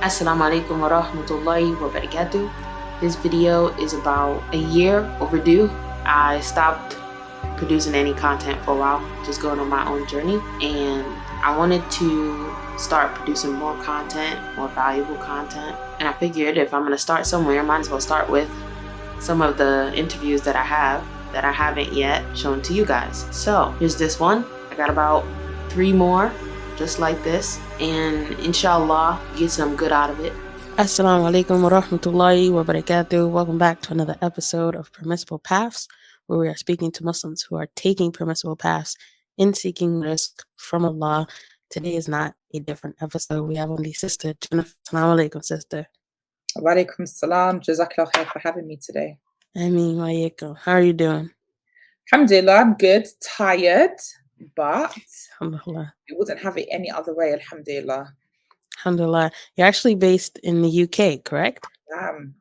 Assalamu alaikum wa rahmatullahi wa barakatuh. This video is about a year overdue. I stopped producing any content for a while, just going on my own journey, and I wanted to start producing more content, more valuable content. And I figured if I'm going to start somewhere, I might as well start with some of the interviews that I haven't yet shown to you guys. So here's this one. I got about 3 more just like this, and inshallah you get some good out of it. Assalamu alaikum wa rahmatullahi wa barakatuh. Welcome back to another episode of Permissible Paths, where we are speaking to Muslims who are taking permissible paths in seeking risk from Allah. Today is not a different episode. We have only Sister Jennifer. Assalamu alaikum, sister. Wa alaikum salam. Jazakallah khair for having me today. Ameen wa alaikum. How are you doing? Alhamdulillah, I'm good, tired, but Alhamdulillah. we wouldn't have it any other way, alhamdulillah. Alhamdulillah. You're actually based in the UK, correct? I am.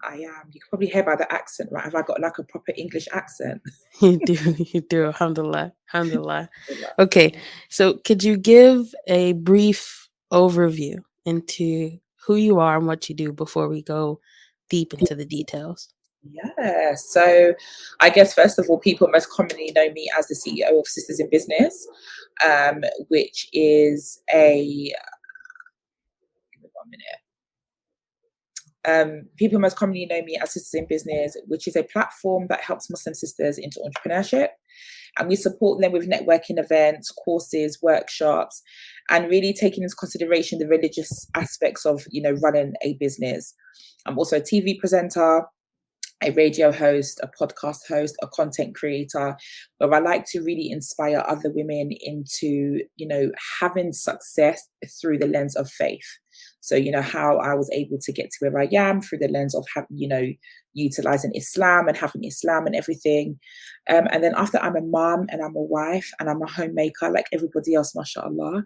You can probably hear by the accent, right? Have I got like a proper English accent? You do. Alhamdulillah. Okay, so could you give a brief overview into who you are and what you do before we go deep into the details? Yeah, so I guess first of all, people most commonly know me as the CEO of Sisters in Business, which is a give me 1 minute. People most commonly know me as Sisters in Business, which is a platform that helps Muslim sisters into entrepreneurship. And we support them with networking events, courses, workshops, and really taking into consideration the religious aspects of, running a business. I'm also a TV presenter, a radio host, a podcast host, a content creator, where I like to really inspire other women into, having success through the lens of faith. So, how I was able to get to where I am through the lens of having, utilizing Islam and having Islam and everything. And then after, I'm a mom and I'm a wife and I'm a homemaker like everybody else, mashallah.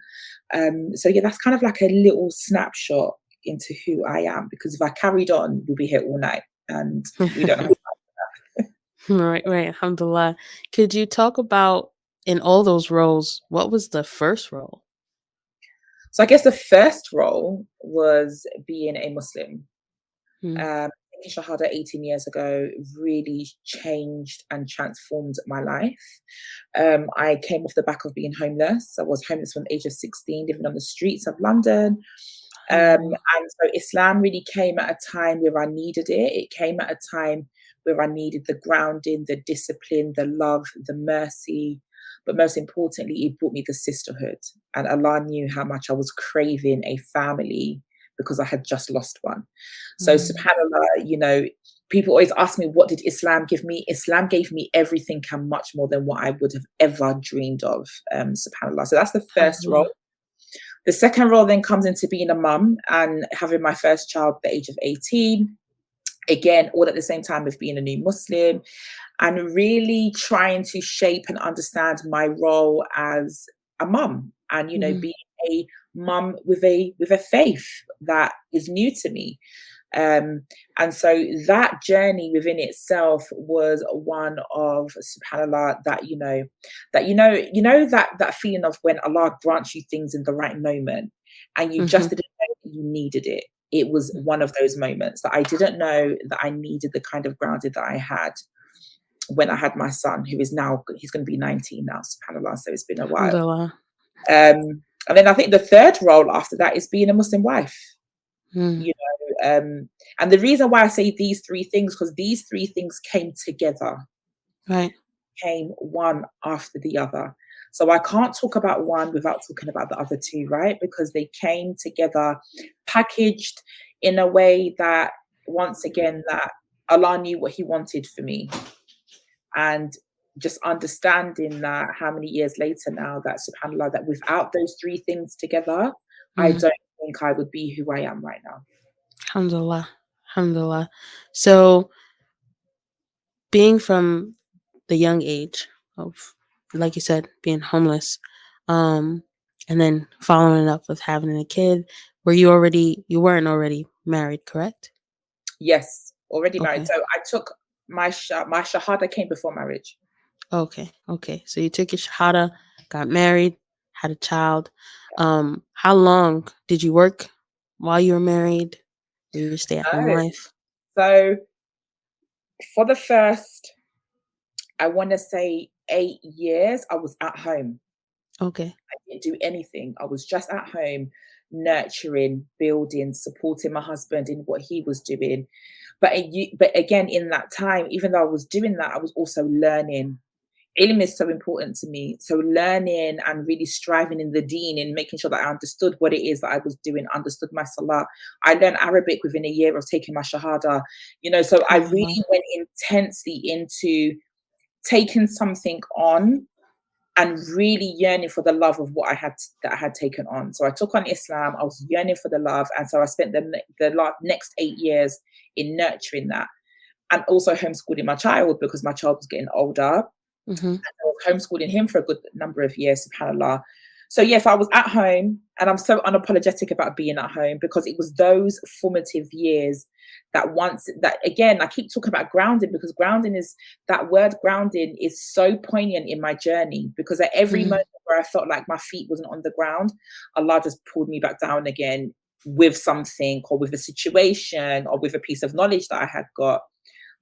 So yeah, that's kind of like a little snapshot into who I am, because if I carried on, we'll be here all night. And we don't have time for that. Right. Alhamdulillah. Could you talk about, in all those roles, what was the first role? So I guess the first role was being a Muslim. Shahada 18 years ago really changed and transformed my life. I came off the back of being homeless. I was homeless from the age of 16, living on the streets of London. And so Islam really came at a time where I needed it. It came at a time where I needed the grounding, the discipline, the love, the mercy. But most importantly, it brought me the sisterhood. And Allah knew how much I was craving a family because I had just lost one. So subhanAllah, people always ask me, what did Islam give me? Islam gave me everything and much more than what I would have ever dreamed of, subhanAllah. So that's the first role. The second role then comes into being a mum and having my first child at the age of 18. Again, all at the same time with being a new Muslim, and really trying to shape and understand my role as a mum and, being a mum with a faith that is new to me. And so that journey within itself was one of, subhanAllah, that feeling of when Allah grants you things in the right moment and you just didn't know that you needed it. It was one of those moments that I didn't know that I needed the kind of grounding that I had when I had my son, he's going to be 19 now, subhanAllah, so it's been a while. And then I think the third role after that is being a Muslim wife. And the reason why I say these 3 things, because these 3 things came together, right? Came one after the other. So I can't talk about one without talking about the other 2, right? Because they came together, packaged in a way that, once again, that Allah knew what He wanted for me. And just understanding that how many years later now, that subhanAllah, that without those 3 things together, I don't think I would be who I am right now. Alhamdulillah. So being from the young age of, like you said, being homeless, and then following it up with having a kid, you weren't already married, correct? Yes, already married. So I took my shahada came before marriage. Okay. So you took your shahada, got married, had a child. How long did you work while you were married? Were you a stay-at-home No. wife? So for the first, I want to say 8 years, I was at home. Okay. I didn't do anything. I was just at home, nurturing, building, supporting my husband in what he was doing. But again, in that time, even though I was doing that, I was also learning. Ilm is so important to me. So learning and really striving in the deen and making sure that I understood what it is that I was doing, understood my salah. I learned Arabic within a year of taking my shahada. So I Alhamdulillah. really went intensely into taking something on and really yearning for the love of what I had taken on. So I took on Islam. I was yearning for the love, and so I spent the next 8 years in nurturing that, and also homeschooling my child because my child was getting older. Mm-hmm. I was homeschooling him for a good number of years, subhanAllah. So yes, I was at home, and I'm so unapologetic about being at home because it was those formative years that again, I keep talking about grounding because that word grounding is so poignant in my journey because at every Mm-hmm. moment where I felt like my feet wasn't on the ground, Allah just pulled me back down again with something or with a situation or with a piece of knowledge that I had got.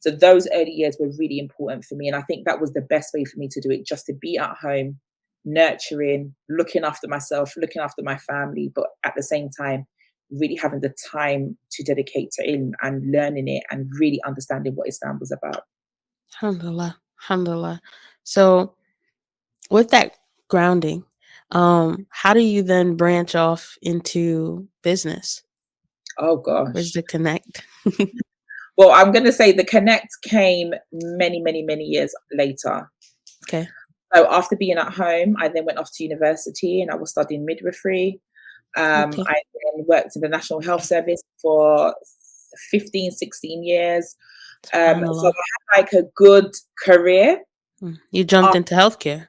So those early years were really important for me. And I think that was the best way for me to do it, just to be at home, nurturing, looking after myself, looking after my family, but at the same time, really having the time to dedicate to ilm and learning it and really understanding what Islam was about. Alhamdulillah. Alhamdulillah. So with that grounding, how do you then branch off into business? Oh Where's gosh. the connect? Well, I'm going to say the connect came many, many, many years later. Okay. So after being at home, I then went off to university and I was studying midwifery. Okay. I then worked in the National Health Service for 15, 16 years. So I SubhanAllah. had like a good career. You jumped After, into healthcare.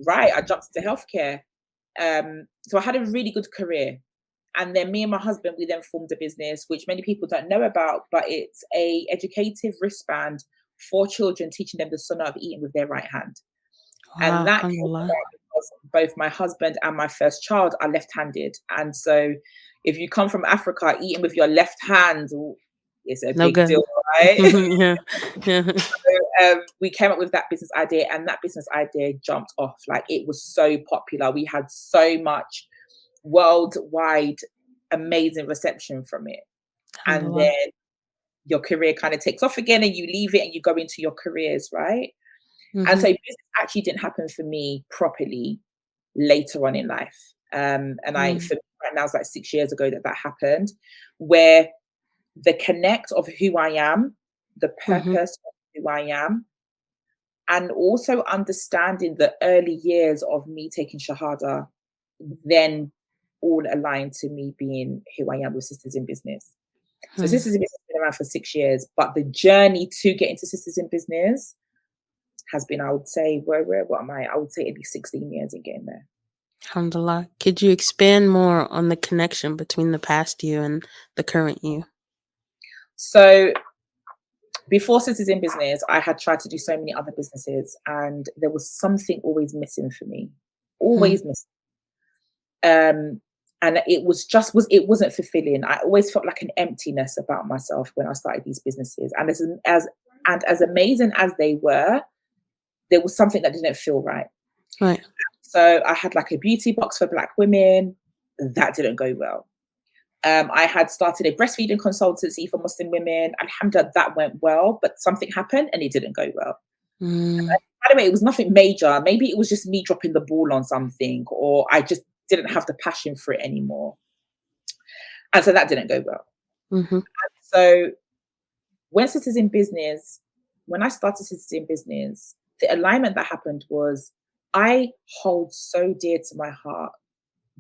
right, I jumped into healthcare. So I had a really good career. And then me and my husband, we then formed a business, which many people don't know about, but it's a educative wristband for children, teaching them the sunnah of eating with their right hand. And Wow. that came Alhamdulillah. about because both my husband and my first child are left-handed. And so if you come from Africa, eating with your left hand is a No big good. deal, right? Yeah. Yeah. So we came up with that business idea, and that business idea jumped off. Like, it was so popular. We had so much worldwide amazing reception from it. And Alhamdulillah. then your career kind of takes off again and you leave it and you go into your careers, right? And Mm-hmm. so business actually didn't happen for me properly later on in life. For me, right now, it's like 6 years ago that happened, where the connect of who I am, the Mm-hmm. purpose of who I am, and also understanding the early years of me taking Shahada, then all aligned to me being who I am with Sisters in Business. So Sisters in Business has been around for 6 years, but the journey to get into Sisters in Business has been, I would say, what am I? I would say at least 16 years in getting there. Alhamdulillah. Could you expand more on the connection between the past you and the current you? So before Sisters in Business, I had tried to do so many other businesses, and there was something always missing for me, Hmm. always missing. And it wasn't fulfilling. I always felt like an emptiness about myself when I started these businesses, and as amazing as they were, there was something that didn't feel right. Right. So I had like a beauty box for Black women. That didn't go well. I had started a breastfeeding consultancy for Muslim women. Alhamdulillah, that went well, but something happened and it didn't go well. Mm. By the way, it was nothing major. Maybe it was just me dropping the ball on something, or I just didn't have the passion for it anymore. And so that didn't go well. Mm-hmm. So when Sisters in Business, when I started Sisters in Business, the alignment that happened was I hold so dear to my heart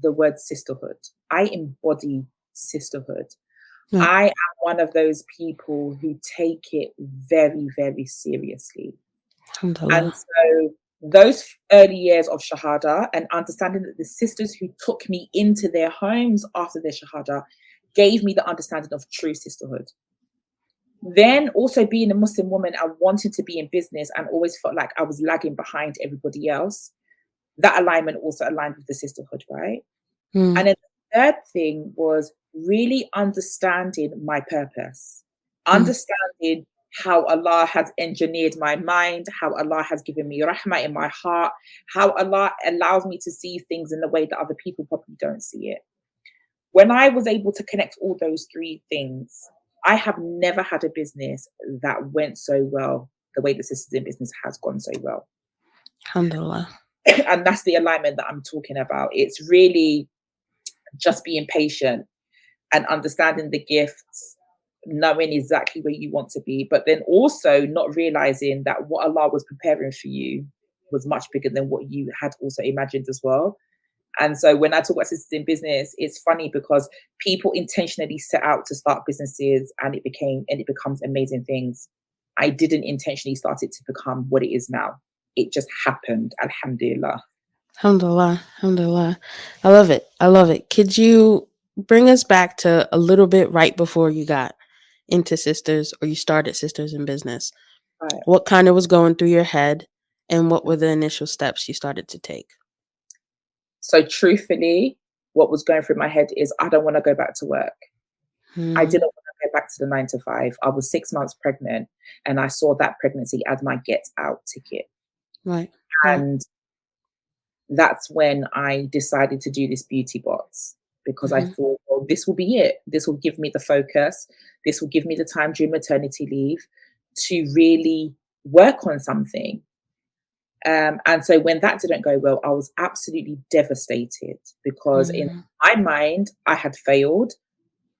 the word sisterhood. I embody sisterhood. Right. I am one of those people who take it very, very seriously. And Alhamdulillah. so those early years of Shahada and understanding that the sisters who took me into their homes after their Shahada gave me the understanding of true sisterhood. Then also being a Muslim woman and wanting to be in business and always felt like I was lagging behind everybody else, that alignment also aligned with the sisterhood, right? Mm. And then the third thing was really understanding my purpose, Mm. understanding how Allah has engineered my mind, how Allah has given me rahmah in my heart, how Allah allows me to see things in the way that other people probably don't see it. When I was able to connect all those three things, I have never had a business that went so well the way the Sisters in Business has gone so well. Alhamdulillah. And that's the alignment that I'm talking about. It's really just being patient and understanding the gifts, knowing exactly where you want to be, but then also not realizing that what Allah was preparing for you was much bigger than what you had also imagined as well. And so when I talk about Sisters in Business, it's funny because people intentionally set out to start businesses and it becomes amazing things. I didn't intentionally start it to become what it is now. It just happened. Alhamdulillah. Alhamdulillah. Alhamdulillah. I love it. I love it. Could you bring us back to a little bit right before you got into Sisters or you started Sisters in Business? Right. What kind of was going through your head and what were the initial steps you started to take? So truthfully, what was going through my head is I don't want to go back to work. I didn't want to go back to the 9 to 5. I was 6 months pregnant and I saw that pregnancy as my get out ticket. Right. Right. And that's when I decided to do this beauty box because I thought, well, this will be it. This will give me the focus. This will give me the time during maternity leave to really work on something. And so when that didn't go well, I was absolutely devastated because in my mind, I had failed,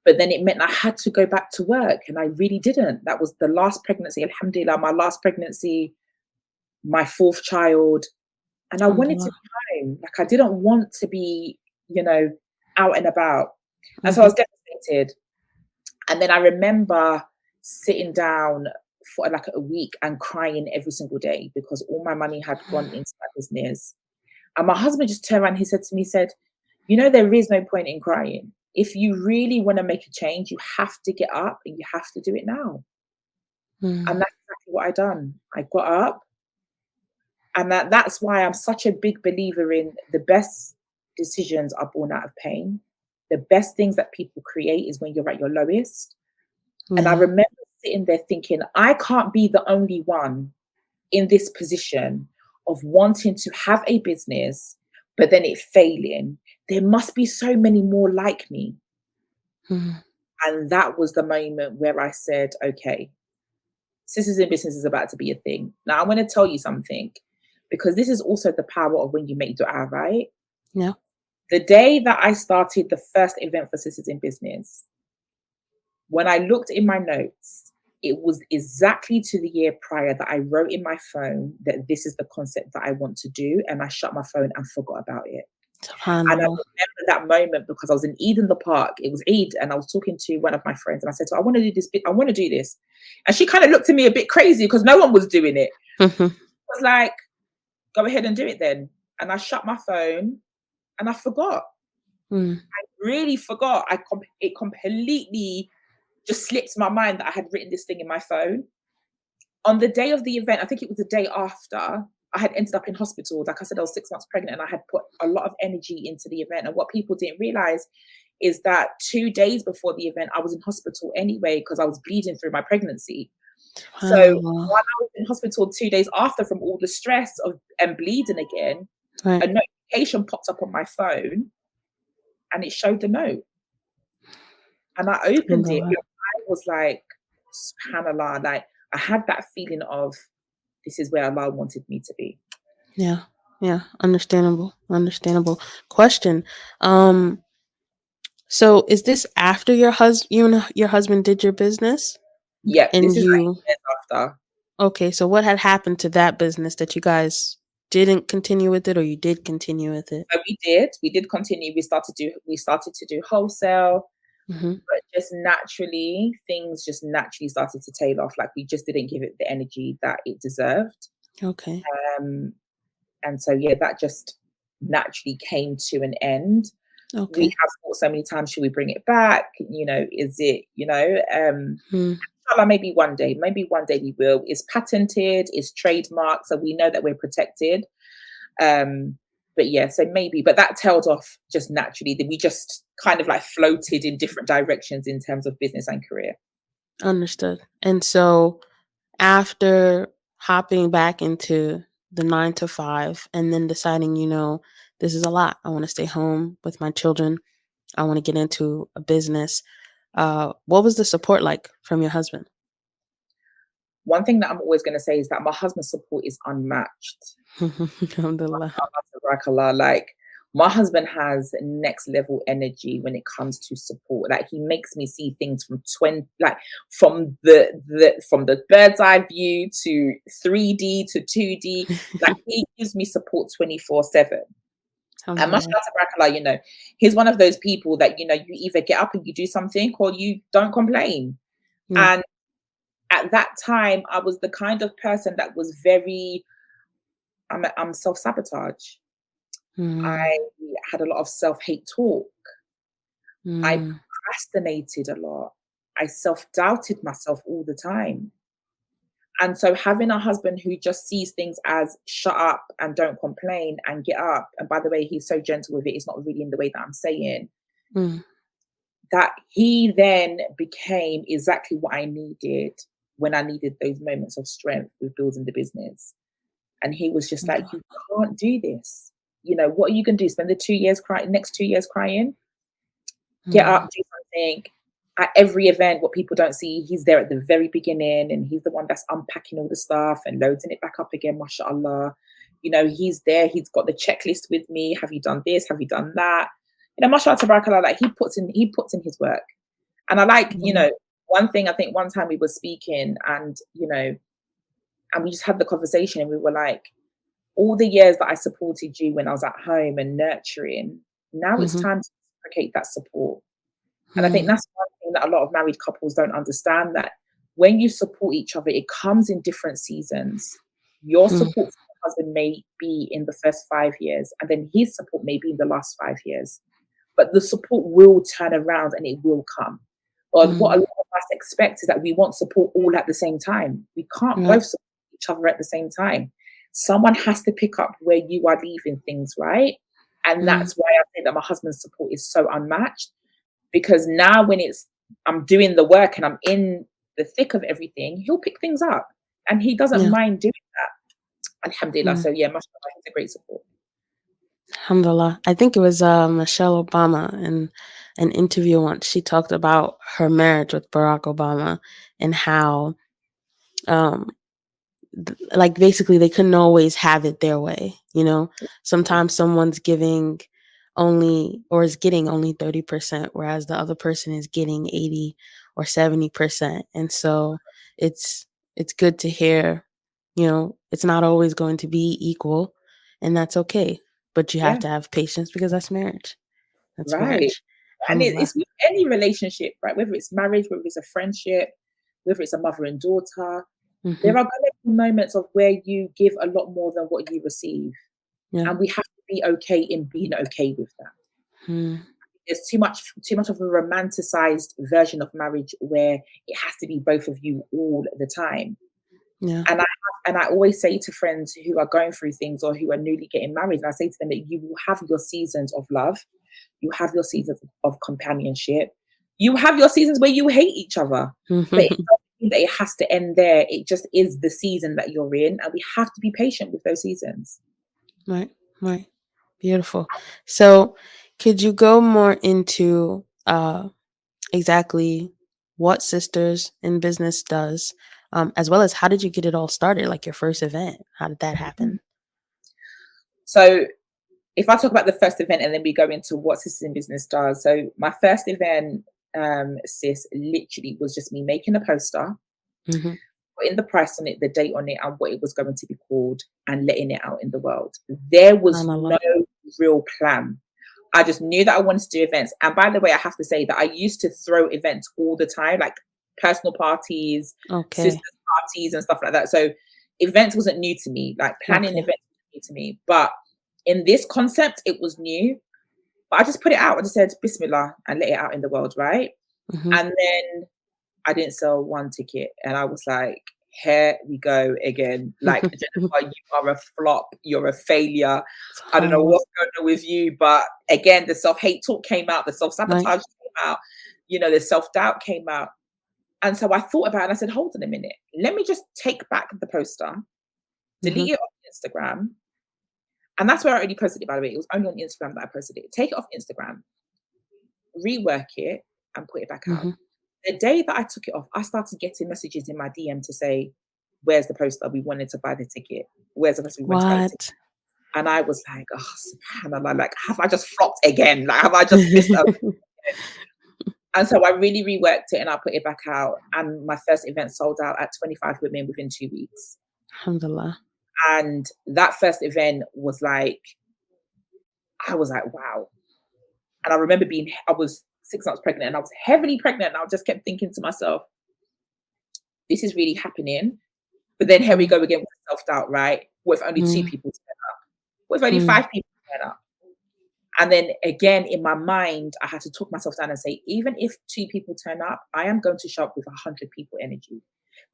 but then it meant I had to go back to work and I really didn't. That was the last pregnancy, alhamdulillah, my last pregnancy, my fourth child. And I wanted to be home. Like I didn't want to be, out and about. And so I was devastated. And then I remember sitting down for like a week and crying every single day because all my money had gone into that business. And my husband just turned around, he said to me, there is no point in crying. If you really want to make a change, you have to get up and you have to do it now. And that's exactly what I done. I got up. And that's why I'm such a big believer in the best decisions are born out of pain. The best things that people create is when you're at your lowest. And I remember sitting there thinking, I can't be the only one in this position of wanting to have a business, but then it failing. There must be so many more like me. And that was the moment where I said, okay, Sisters in Business is about to be a thing. Now, I want to tell you something, because this is also the power of when you make dua, right? Yeah. The day that I started the first event for Sisters in Business, when I looked in my notes, it was exactly to the year prior that I wrote in my phone that this is the concept that I want to do. And I shut my phone and forgot about it. And I remember that moment because I was in Eid in the park. It was Eid, and I was talking to one of my friends, and I said to her, I want to do this. I want to do this. And she kind of looked at me a bit crazy because no one was doing it. I was like, go ahead and do it then. And I shut my phone and I forgot. I really forgot. It completely just slipped my mind that I had written this thing in my phone. On the day of the event, I think it was the day after, I had ended up in hospital. Like I said, I was 6 months pregnant and I had put a lot of energy into the event. And what people didn't realize is that 2 days before the event, I was in hospital anyway because I was bleeding through my pregnancy. So while I was in hospital 2 days after from all the stress and bleeding again, a notification popped up on my phone and it showed the note. And I opened it. I was like, subhanAllah, like I had that feeling of this is where Allah wanted me to be. Yeah. Yeah. Understandable. Question. So is this after you and your husband did your business? Yeah, And this is 9 years after. Okay, so what had happened to that business that you guys didn't continue with it, or you did continue with it? We did continue. We started to do wholesale, but just naturally, things just naturally started to tail off. Like we just didn't give it the energy that it deserved. Okay. And so yeah, that just naturally came to an end. Okay. We have thought so many times, should we bring it back? Is it, maybe one day we will. It's patented, it's trademarked, so we know that we're protected. But yeah, so maybe, but that tailed off just naturally. That we just kind of like floated in different directions in terms of business and career. Understood. And so after hopping back into the 9 to 5 and then deciding, this is a lot. I want to stay home with my children. I want to get into a business. What was the support like from your husband? One thing that I'm always going to say is that my husband's support is unmatched. Alhamdulillah. Like, my husband has next level energy when it comes to support. Like, he makes me see things from from the bird's eye view to 3D to 2D. Like, he gives me support 24/7. And mashallah tabarakallah, he's one of those people that, you either get up and you do something or you don't complain. Yeah. And at that time, I was the kind of person that was very, I'm self-sabotage. I had a lot of self-hate talk. I procrastinated a lot. I self-doubted myself all the time. And so having a husband who just sees things as shut up and don't complain and get up, and by the way, he's so gentle with it, it's not really in the way that I'm saying, that he then became exactly what I needed when I needed those moments of strength with building the business. And he was just like, you can't do this. What are you going to do? Spend the 2 years crying, next 2 years crying? Get up, do something. At every event, what people don't see, he's there at the very beginning, and he's the one that's unpacking all the stuff and loading it back up again, mashallah. He's there, he's got the checklist with me. Have you done this? Have you done that? Mashallah tabarakallah, like he puts in his work. And I like, one thing, I think one time we were speaking and we just had the conversation and we were like, all the years that I supported you when I was at home and nurturing, now it's time to reciprocate that support. And I think that's one thing that a lot of married couples don't understand, that when you support each other, it comes in different seasons. Your support for your husband may be in the first 5 years, and then his support may be in the last 5 years. But the support will turn around and it will come. Or what a lot of us expect is that we want support all at the same time. We can't both support each other at the same time. Someone has to pick up where you are leaving things, right? And that's why I think that my husband's support is so unmatched. Because now when I'm doing the work and I'm in the thick of everything, he'll pick things up and he doesn't mind doing that. Alhamdulillah. So yeah, mashallah, he's a great support. Alhamdulillah. I think it was Michelle Obama in an interview once. She talked about her marriage with Barack Obama and how like basically they couldn't always have it their way. Sometimes someone's giving only or is getting only 30%, whereas the other person is getting 80 or 70%. And so it's good to hear, it's not always going to be equal, and that's okay. But you have to have patience because that's marriage. That's marriage. And it's with any relationship, right? Whether it's marriage, whether it's a friendship, whether it's a mother and daughter, there are going to be moments of where you give a lot more than what you receive. And we have to be okay in being okay with that. There's too much of a romanticized version of marriage where it has to be both of you all the time. And I always say to friends who are going through things or who are newly getting married, and I say to them that you will have your seasons of love, you have your seasons of companionship, you have your seasons where you hate each other. But it doesn't mean that it has to end there. It just is the season that you're in, and we have to be patient with those seasons. Right. Beautiful. So could you go more into exactly what Sisters in Business does, as well as how did you get it all started, like your first event? How did that happen? So if I talk about the first event and then we go into what Sisters in Business does. So my first event, sis, literally was just me making a poster, putting the price on it, the date on it, and what it was going to be called, and letting it out in the world. There was no real plan. I just knew that I wanted to do events. And by the way, I have to say that I used to throw events all the time, like personal parties, sisters parties and stuff like that. So events wasn't new to me, like planning events wasn't new to me. But in this concept, it was new. But I just put it out. I just said, Bismillah, and let it out in the world, right? And then I didn't sell one ticket. And I was like, here we go again. Like, Jennifer, you are a flop. You're a failure. I don't know SubhanAllah. what's going on with you, but again, the self-hate talk came out, the self-sabotage Right. came out, the self-doubt came out. And so I thought about it and I said, hold on a minute. Let me just take back the poster, delete Mhm. it off Instagram. And that's where I already posted it, by the way. It was only on Instagram that I posted it. Take it off Instagram, rework it, and put it back out. Mhm. The day that I took it off, I started getting messages in my DM to say, where's the poster? We wanted to buy the ticket. Where's the poster? We wanted to buy the ticket. What? And I was like, oh, subhanAllah, like, have I just flopped again? Like, have I just missed out? And so I really reworked it and I put it back out. And my first event sold out at 25 women within 2 weeks. Alhamdulillah. And that first event was like, I was like, wow. And I remember I was 6 months pregnant and I was heavily pregnant. And I just kept thinking to myself, this is really happening. But then here we go again with self-doubt, right? What if only 2 Mm. people turn up? What if only 5 people turn up? And then again, in my mind, I had to talk myself down and say, even if 2 people turn up, I am going to show up with 100 people energy,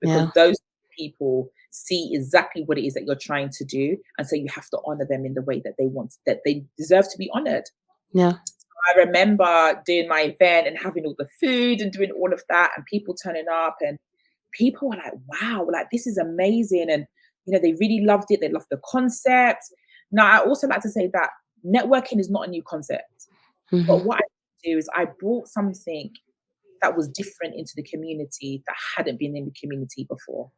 because Yeah. those people see exactly what it is that you're trying to do. And so you have to honor them in the way that they deserve to be honored. Yeah. I remember doing my event and having all the food and doing all of that and people turning up and people were like, wow, like this is amazing. And, they really loved it. They loved the concept. Now, I also like to say that networking is not a new concept, but Mhm. what I do is I brought something that was different into the community that hadn't been in the community before.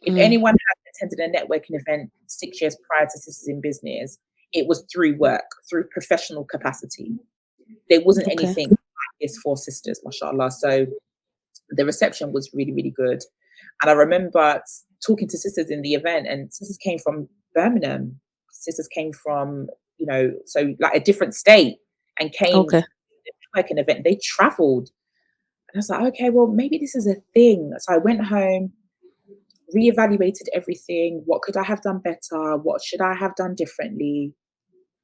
If Mm. anyone had attended a networking event 6 years prior to Sisters in Business, it was through work, through professional capacity. There wasn't Okay. anything like this for sisters, mashallah. So the reception was really, really good. And I remember talking to sisters in the event, and sisters came from Birmingham. Sisters came from, so like a different state and came to Okay. the networking event. They traveled. And I was like, okay, well, maybe this is a thing. So I went home, reevaluated everything. What could I have done better? What should I have done differently?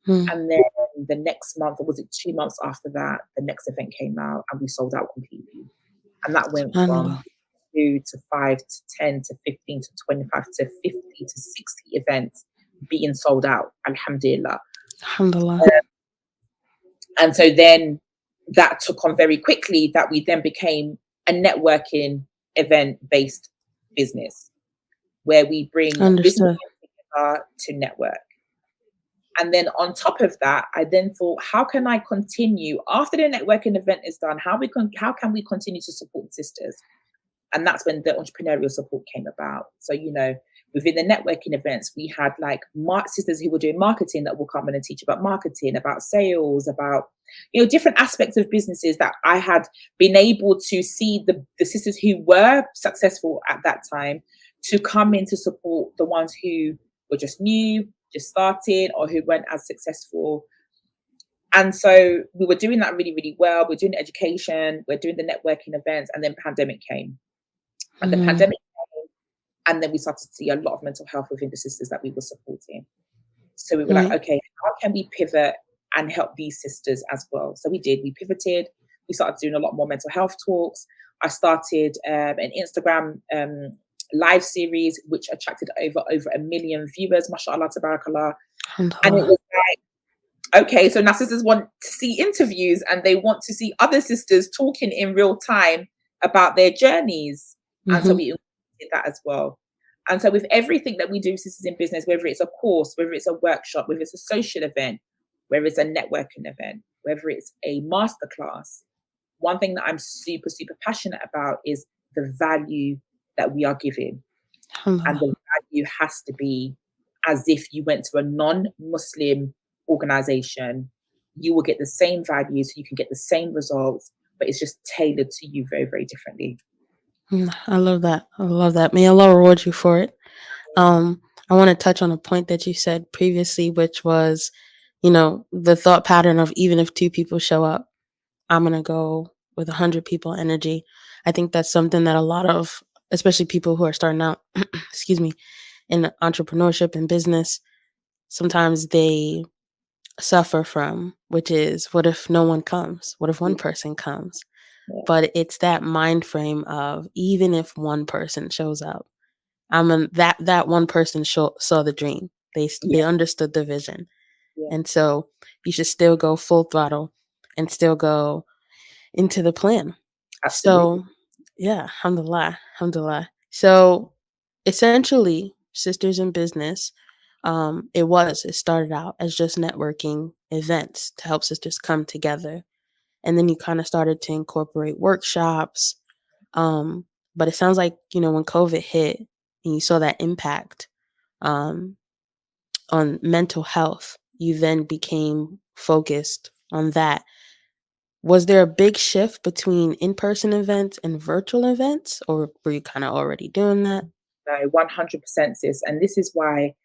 Mm. And then the next month, or was it 2 months after that, the next event came out and we sold out completely. And that went from SubhanAllah. 2 to 5 to 10 to 15 to 25 to 50 to 60 events being sold out, alhamdulillah. Alhamdulillah. And so then that took on very quickly, that we then became a networking event based business where we bring business Understood. together to network. And then on top of that, I then thought, how can I continue after the networking event is done? How can we continue to support sisters? And that's when the entrepreneurial support came about. So, within the networking events, we had like sisters who were doing marketing that will come in and teach about marketing, about sales, about, different aspects of businesses that I had been able to see the sisters who were successful at that time to come in to support the ones who were just new, just started, or who weren't as successful. And so we were doing that really, really well. We're doing education, we're doing the networking events, and then pandemic came. And the Mm. pandemic came, and then we started to see a lot of mental health within the sisters that we were supporting. So we were like, Right. okay, how can we pivot and help these sisters as well? So we did. We pivoted. We started doing a lot more mental health talks. I started an Instagram live series, which attracted over 1 million viewers, mashallah, tabarakallah. And it Alhamdulillah. was like, okay, so now sisters want to see interviews and they want to see other sisters talking in real time about their journeys. And so Mhm. we did that as well. And so with everything that we do, Sisters in Business, whether it's a course, whether it's a workshop, whether it's a social event, whether it's a networking event, whether it's a masterclass, one thing that I'm super, super passionate about is the value that we are giving. And Alhamdulillah. the value has to be as if you went to a non-Muslim organization. You will get the same values, you can get the same results, but it's just tailored to you very, very differently. I love that. I love that. May Allah reward you for it. Um, I want to touch on a point that you said previously, which was, the thought pattern of even if 2 people show up, I'm gonna go with 100 people energy. I think that's something that a lot of, especially people who are starting out, excuse me, in entrepreneurship and business, sometimes they suffer from, which is, what if no one comes? What if one Yeah, person comes? yeah, But it's that mind frame of, even if one person shows up, That one person saw the dream. They Yeah, understood the vision. yeah, And so you should still go full throttle and still go into the plan. absolutely. So, yeah, alhamdulillah, alhamdulillah. So, essentially, Sisters in Business, it started out as just networking events to help sisters come together. And then you kind of started to incorporate workshops. Um, but it sounds like, when COVID hit and you saw that impact, um, on mental health, you then became focused on that. Was there a big shift between in-person events and virtual events, or were you kind of already doing that? No, 100% sis. And this is why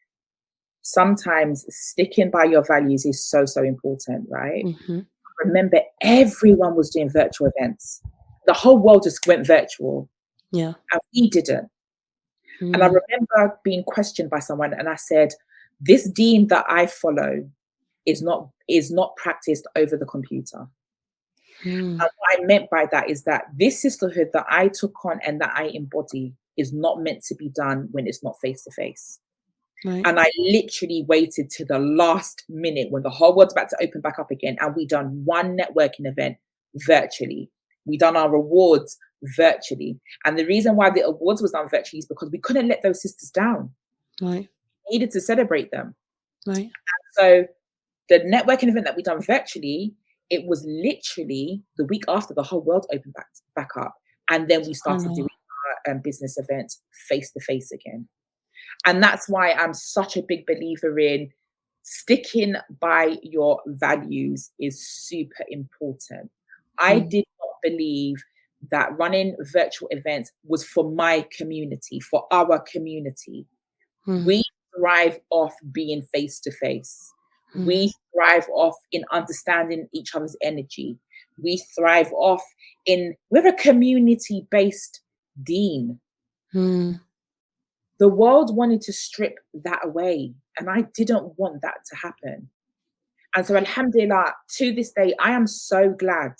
sometimes sticking by your values is so, so important, right? Mhm. Remember, everyone was doing virtual events. The whole world just went virtual, Yeah. and we didn't. And I Mm. remember being questioned by someone, and I said, "This deen that I follow is not practiced over the computer." Mm. And what I meant by that is that this sisterhood that I took on and that I embody is not meant to be done when it's not face to face. Right. And I literally waited to the last minute when the whole world's about to open back up again. And we done one networking event virtually. We done our awards virtually. And the reason why the awards was done virtually is because we couldn't let those sisters down. Right. We needed to celebrate them. Right. So the networking event that we done virtually, it was literally the week after the whole world opened back up. And then we started doing SubhanAllah. our business events face to face again. And that's why I'm such a big believer in sticking by your values is super important. I Mm. did not believe that running virtual events was for my community, for our community. Mm. We thrive off being face to face. Mm. We thrive off in understanding each other's energy. We thrive off we're a community based deen. Mm. The world wanted to strip that away, and I didn't want that to happen. And so, alhamdulillah, to this day, I am so glad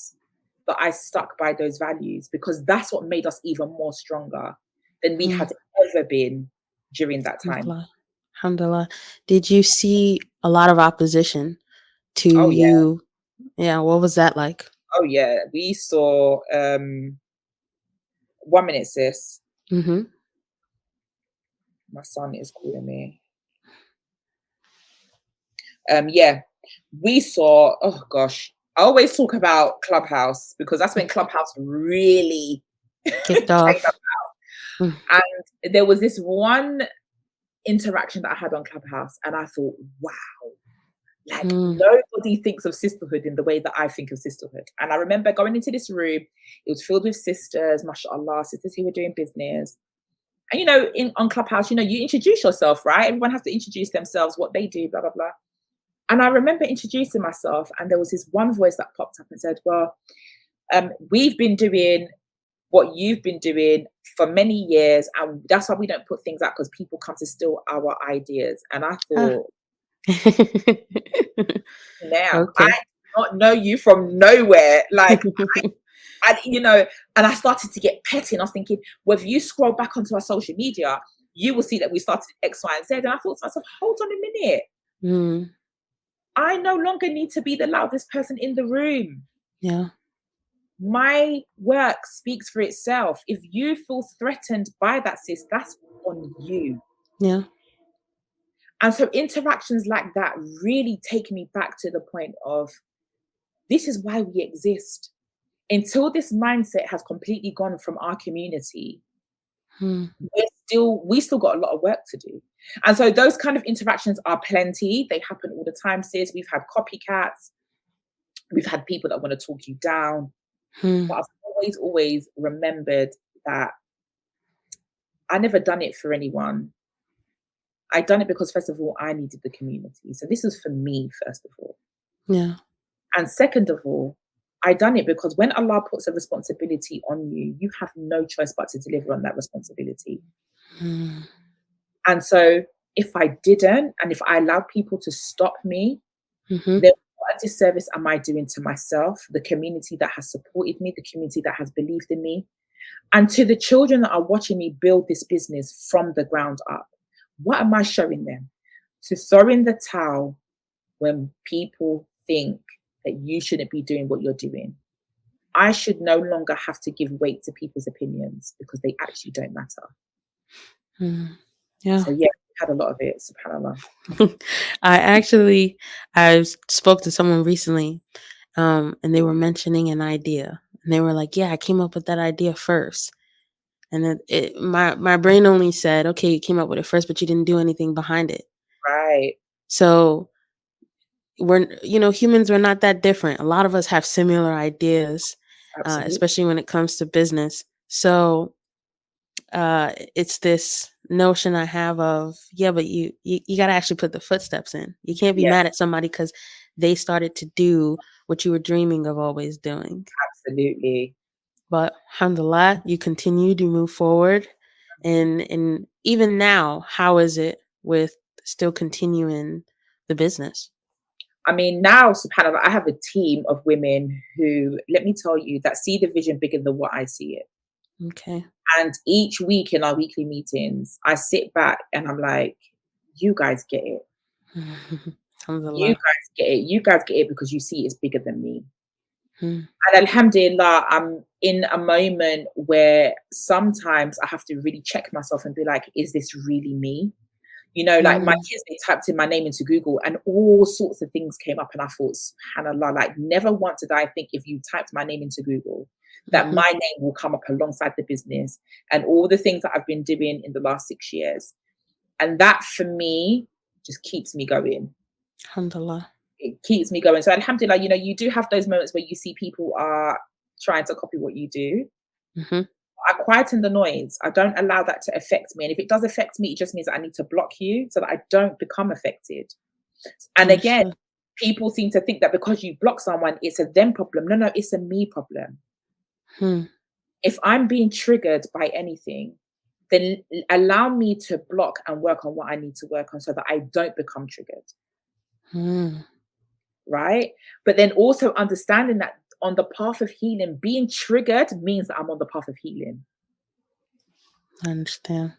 that I stuck by those values because that's what made us even more stronger than we Mm. had ever been during that time. Alhamdulillah. Alhamdulillah. Did you see a lot of opposition to Oh yeah, you? Yeah, what was that like? oh yeah. We saw 1 minute, sis. Mhm. My son is calling me. Yeah, we saw, oh gosh, I always talk about Clubhouse because that's when Clubhouse really Kicked came up. off. Mm. And there was this one interaction that I had on Clubhouse, and I thought, wow, like Mm. nobody thinks of sisterhood in the way that I think of sisterhood. And I remember going into this room, it was filled with sisters, mashallah, sisters who were doing business. And on Clubhouse, you introduce yourself, right? Everyone has to introduce themselves, what they do, blah, blah, blah. And I remember introducing myself, and there was this one voice that popped up and said, well, we've been doing what you've been doing for many years, and that's why we don't put things out because people come to steal our ideas. And I Ah. thought, now I Okay. do not know you from nowhere. Like, and I started to get petty, and I was thinking, well, if you scroll back onto our social media, you will see that we started X, Y, and Z. And I thought to myself, hold on a minute. Mm. I no longer need to be the loudest person in the room. Yeah. My work speaks for itself. If you feel threatened by that, sis, that's on you. Yeah. And so interactions like that really take me back to the point of this is why we exist. Until this mindset has completely gone from our community, Mm. we still got a lot of work to do. And so those kind of interactions are plenty. They happen all the time, sis. We've had copycats. We've had people that want to talk you down. Mm. But I've always remembered that I never done it for anyone. I done it because first of all, I needed the community. So this was for me, first of all. Yeah. And second of all, I done it because when Allah puts a responsibility on you, you have no choice but to deliver on that responsibility. Mm. And so if I didn't, and if I allowed people to stop me, Mhm. then what a disservice am I doing to myself, the community that has supported me, the community that has believed in me? And to the children that are watching me build this business from the ground up, what am I showing them? To throw in the towel when people think that you shouldn't be doing what you're doing. I should no longer have to give weight to people's opinions because they actually don't matter. Yeah. So yeah, had a lot of it, subhanAllah. I spoke to someone recently, and they were mentioning an idea, and they were like, "Yeah, I came up with that idea first." And my brain only said, "Okay, you came up with it first, but you didn't do anything behind it." Right. So humans are not that different. A lot of us have similar ideas, Absolutely. especially when it comes to business. So it's this notion I have of, yeah, but you got to actually put the footsteps in. You can't be Yeah, mad at somebody because they started to do what you were dreaming of always doing. absolutely. But alhamdulillah, you continue to move forward. And even now, how is it with still continuing the business? I mean, now, subhanAllah, I have a team of women who, let me tell you, that see the vision bigger than what I see it. Okay. And each week in our weekly meetings, I sit back and I'm like, you guys get it. You Alhamdulillah. guys get it. You guys get it because you see it's bigger than me. Hmm. And alhamdulillah, I'm in a moment where sometimes I have to really check myself and be like, is this really me? Like my kids, they typed in my name into Google and all sorts of things came up. And I thought, subhanAllah, like never once did I think if you typed my name into Google, that my name will come up alongside the business and all the things that I've been doing in the last 6 years. And that for me just keeps me going. Alhamdulillah. It keeps me going. So alhamdulillah, you do have those moments where you see people are trying to copy what you do. Mm-hmm. I quieten the noise. I don't allow that to affect me. And if it does affect me, it just means that I need to block you so that I don't become affected. And again, Understood. people seem to think that because you block someone, it's a them problem. No, it's a me problem. Hmm. If I'm being triggered by anything, then allow me to block and work on what I need to work on so that I don't become triggered. Hmm. Right? But then also understanding that on the path of healing, being triggered means that I'm on the path of healing. I understand.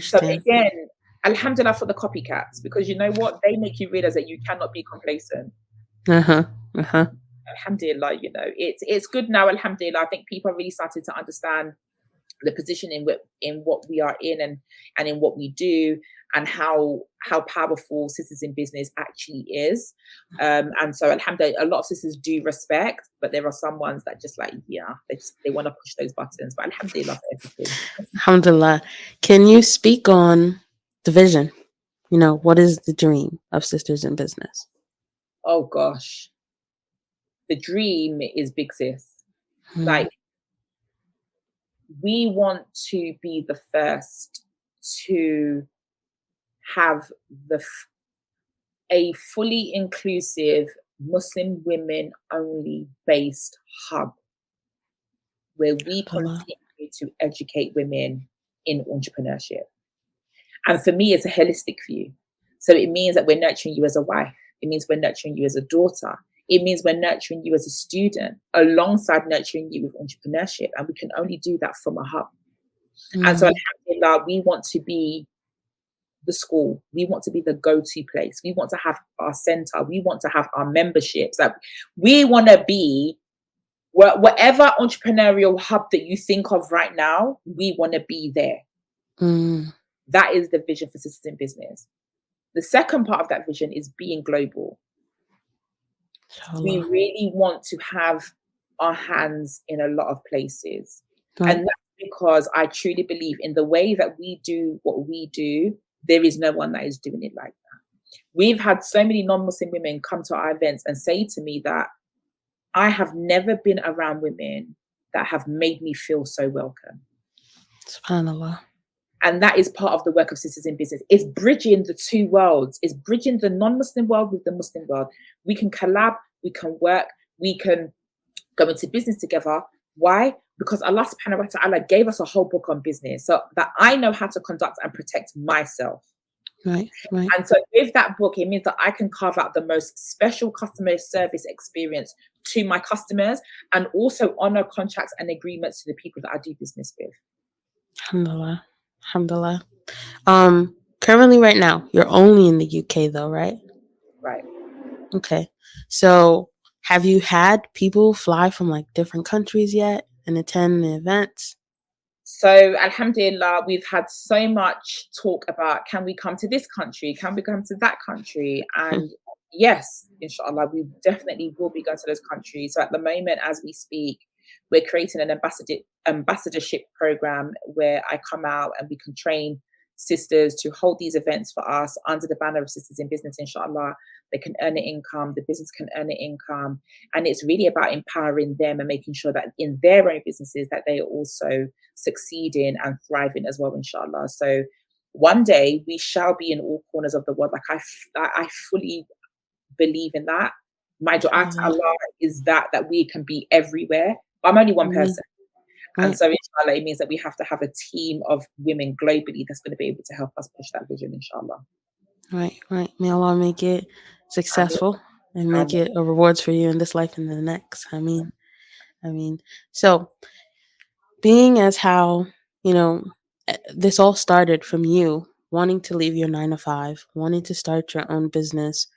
So again, alhamdulillah for the copycats, because you know what? They make you realize that you cannot be complacent. Uh-huh. Uh-huh. Alhamdulillah, it's good now, alhamdulillah. I think people are really starting to understand the position in what we are in and in what we do and how powerful sisters in business actually is. And so alhamdulillah, a lot of sisters do respect, but there are some ones that just like, yeah, they want to push those buttons. But alhamdulillah for everything. Alhamdulillah. Can you speak on the vision? What is the dream of Sisters in Business? Oh gosh. The dream is big, sis. Like, we want to be the first to have a fully inclusive Muslim women only based hub where we Alhamdulillah. continue to educate women in entrepreneurship. And for me, it's a holistic view. So it means that we're nurturing you as a wife. It means we're nurturing you as a daughter. It means we're nurturing you as a student alongside nurturing you with entrepreneurship. And we can only do that from a hub. And so alhamdulillah, we want to be the school. We want to be the go-to place. We want to have our center. We want to have our memberships. Like, we want to be whatever entrepreneurial hub that you think of right now, we want to be there. That is the vision for Sisters in Business. The second part of that vision is being global. We really want to have our hands in a lot of places. Right. And that's because I truly believe in the way that we do what we do, there is no one that is doing it like that. We've had so many non-Muslim women come to our events and say to me that I have never been around women that have made me feel so welcome. SubhanAllah. And that is part of the work of Sisters in Business. It's bridging the two worlds. It's bridging the non-Muslim world with the Muslim world. We can collab, we can work, we can go into business together. Why? Because Allah subhanahu wa ta'ala gave us a whole book on business so that I know how to conduct and protect myself. Right. Right. And so with that book, it means that I can carve out the most special customer service experience to my customers and also honor contracts and agreements to the people that I do business with. Alhamdulillah. Alhamdulillah. Currently right now, you're only in the UK though, right? Right. Okay. So have you had people fly from like different countries yet and attend the events? So Alhamdulillah, we've had so much talk about, can we come to this country? Can we come to that country? And yes, inshallah, we definitely will be going to those countries. So at the moment, as we speak, we're creating an ambassadorship program where I come out and we can train sisters to hold these events for us under the banner of Sisters in Business, inshallah. They can earn an income, the business can earn an income. And it's really about empowering them and making sure that in their own businesses that they are also succeeding and thriving as well, inshallah. So one day we shall be in all corners of the world. Like I fully believe in that. My dua to Alhamdulillah. Allah is that we can be everywhere. But I'm only one Ameen. person. And Right. so inshallah, it means that we have to have a team of women globally that's going to be able to help us push that vision, inshallah. Right. Right. May Allah make it Amen. successful and make Amen. it a rewards for you in this life and the next. I mean, so being as how, this all started from you wanting to leave your 9 to 5, wanting to start your own business.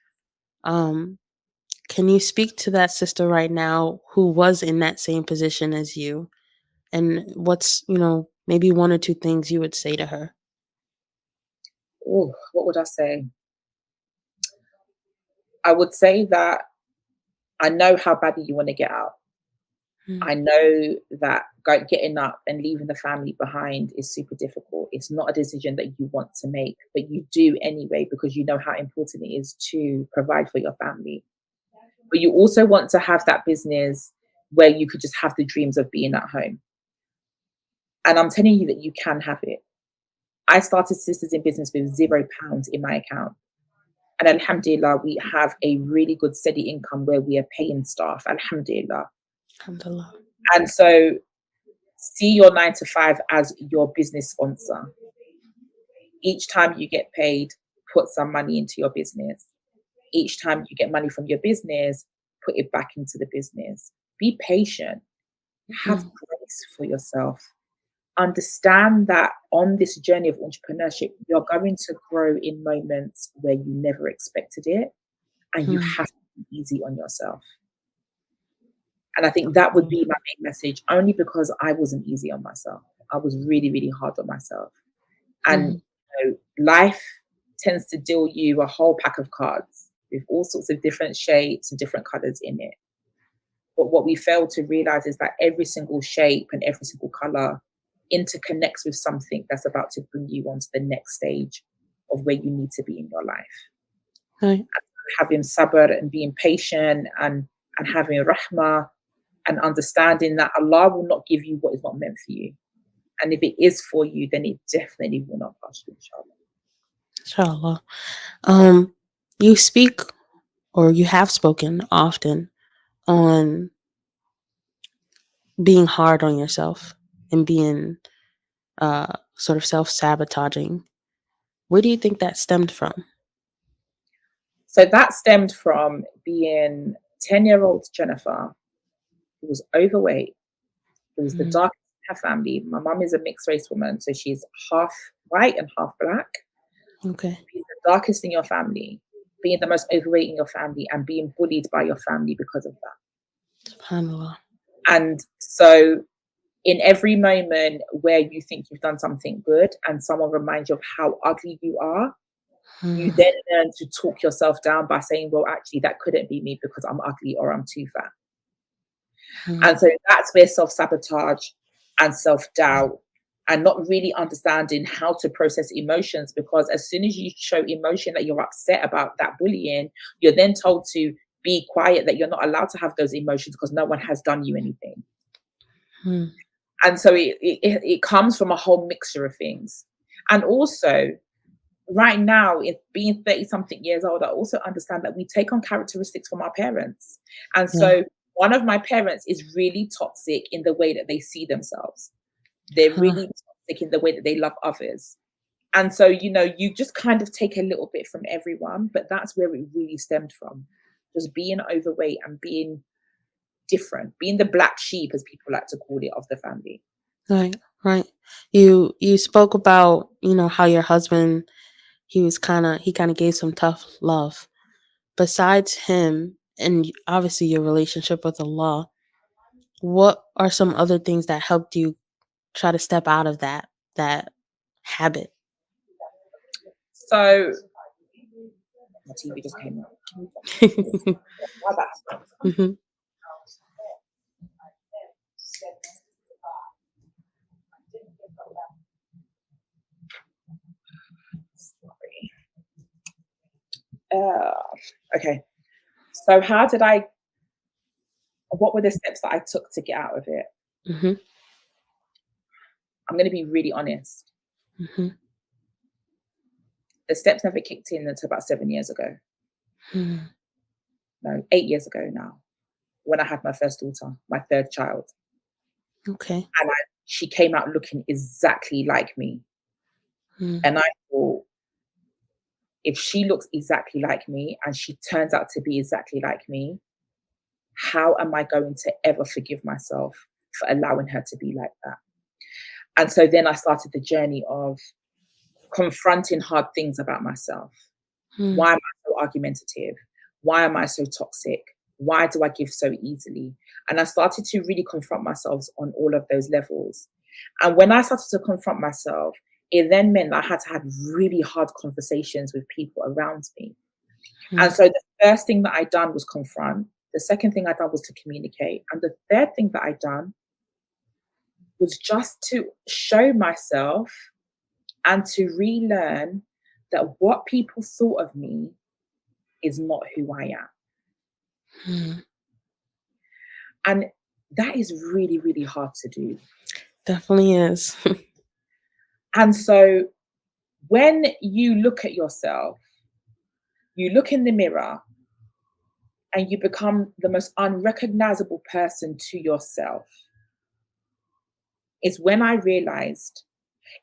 Um, can you speak to that sister right now who was in that same position as you? And what's, maybe 1 or 2 things you would say to her? Oh, what would I say? I would say that I know how badly you want to get out. Mm, I know that getting up and leaving the family behind is super difficult. It's not a decision that you want to make, but you do anyway because you know how important it is to provide for your family. But you also want to have that business where you could just have the dreams of being at home. And I'm telling you that you can have it. I started Sisters in Business with £0 in my account. And alhamdulillah, we have a really good steady income where we are paying staff. Alhamdulillah. alhamdulillah. And so see your 9 to 5 as your business sponsor. Each time you get paid, put some money into your business. Each time you get money from your business, put it back into the business. Be patient. Have Mm, grace for yourself. Understand that on this journey of entrepreneurship, you're going to grow in moments where you never expected it, and you mm, have to be easy on yourself. And I think that would mm, be my main message, only because I wasn't easy on myself. I was really, really hard on myself. And mm, life tends to deal you a whole pack of cards with all sorts of different shapes and different colors in it. But what we fail to realize is that every single shape and every single color interconnects with something that's about to bring you on to the next stage of where you need to be in your life. right. Having sabr and being patient and having rahmah and understanding that Allah will not give you what is not meant for you. And if it is for you, then it definitely will not pass you, inshallah. Inshallah. You speak or you have spoken often on being hard on yourself and being sort of self-sabotaging. Where do you think that stemmed from? So that stemmed from being 10-year-old Jennifer, who was overweight. It was the Mm, darkest in her family. My mum is a mixed race woman, so she's half white and half black. okay. Being the darkest in your family, being the most overweight in your family, and being bullied by your family because of that. SubhanAllah. And so, in every moment where you think you've done something good and someone reminds you of how ugly you are, you Mm, then learn to talk yourself down by saying, well, actually, that couldn't be me because I'm ugly or I'm too fat. mm, And so that's where self sabotage and self doubt and not really understanding how to process emotions, because as soon as you show emotion that you're upset about that bullying, you're then told to be quiet, that you're not allowed to have those emotions because no one has done you anything. mm, And so it comes from a whole mixture of things. And also, right now, if being 30 something years old, I also understand that we take on characteristics from our parents. And yeah. so one of my parents is really toxic in the way that they see themselves. They're Huh. really toxic in the way that they love others. And so, you just kind of take a little bit from everyone, but that's where it really stemmed from. Just being overweight and being different, being the black sheep, as people like to call it, of the family. Right, right. You spoke about, how your husband, he kind of gave some tough love. Besides him and obviously your relationship with Allah, what are some other things that helped you try to step out of that habit? So my TV just came up. My bad. Hmm. Sorry. Okay. So what were the steps that I took to get out of it? Hmm. I'm going to be really honest. Hmm. The steps never kicked in until about 7 years ago. Hmm. No, 8 years ago now, when I had my first daughter, my third child. Okay. And she came out looking exactly like me. Hmm. And I thought, if she looks exactly like me and she turns out to be exactly like me, how am I going to ever forgive myself for allowing her to be like that? And so then I started the journey of confronting hard things about myself. Hmm. Why am I so argumentative? Why am I so toxic? Why do I give so easily? And I started to really confront myself on all of those levels. And when I started to confront myself, it then meant I had to have really hard conversations with people around me. Hmm. And so the first thing that I done was confront. The second thing I done was to communicate. And the third thing that I done was just to show myself and to relearn that what people thought of me is not who I am. Hmm. And that is really, really hard to do. Definitely is. And so when you look at yourself, you look in the mirror and you become the most unrecognizable person to yourself. It's when I realized,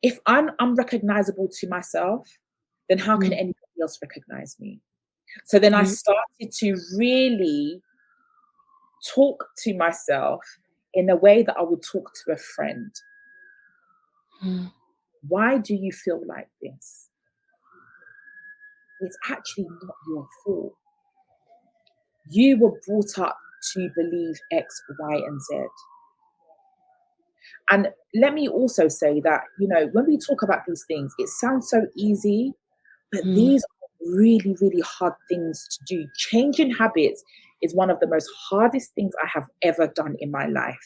if I'm unrecognizable to myself, then how can Hmm. anybody else recognize me? So then I Hmm. started to really talk to myself in a way that I would talk to a friend. Hmm. Why do you feel like this? It's actually not your fault. You were brought up to believe X, Y, and Z. And let me also say that, when we talk about these things, it sounds so easy, but Hmm. these are really, really hard things to do. Changing habits is one of the most hardest things I have ever done in my life.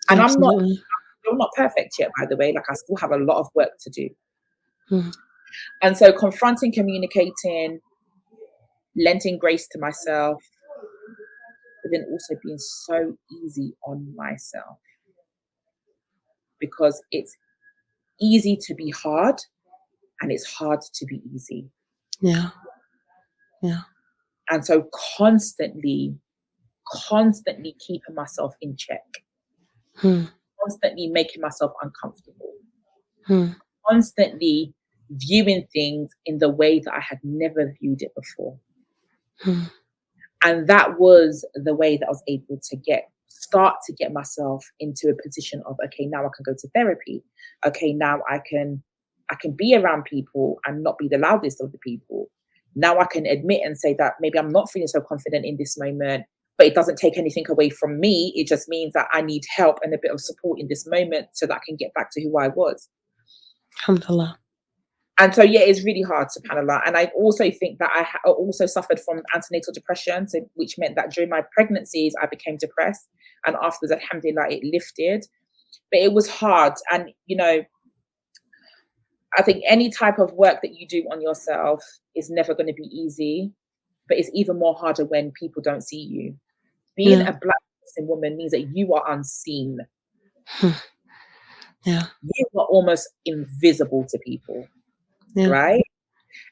And I'm Absolutely. not perfect yet, by the way. Like, I still have a lot of work to do. Hmm. And so confronting, communicating, lending grace to myself, but then also being so easy on myself, because it's easy to be hard and it's hard to be easy. Yeah. Yeah. And so constantly keeping myself in check, Hmm. constantly making myself uncomfortable, Hmm. constantly viewing things in the way that I had never viewed it before. Hmm. And that was the way that I was able to start to get myself into a position of, okay, now I can go to therapy. Okay, now I can be around people and not be the loudest of the people. Now I can admit and say that maybe I'm not feeling so confident in this moment, but it doesn't take anything away from me. It just means that I need help and a bit of support in this moment so that I can get back to who I was. Alhamdulillah. And so, yeah, it's really hard, subhanAllah. And I also think that I also suffered from antenatal depression, which meant that during my pregnancies, I became depressed. And afterwards, alhamdulillah, it lifted. But it was hard. And, I think any type of work that you do on yourself is never going to be easy. But it's even more harder when people don't see you. Being Yeah. a black Muslim woman means that you are unseen. Hmm. Yeah. You are almost invisible to people, Yeah. right?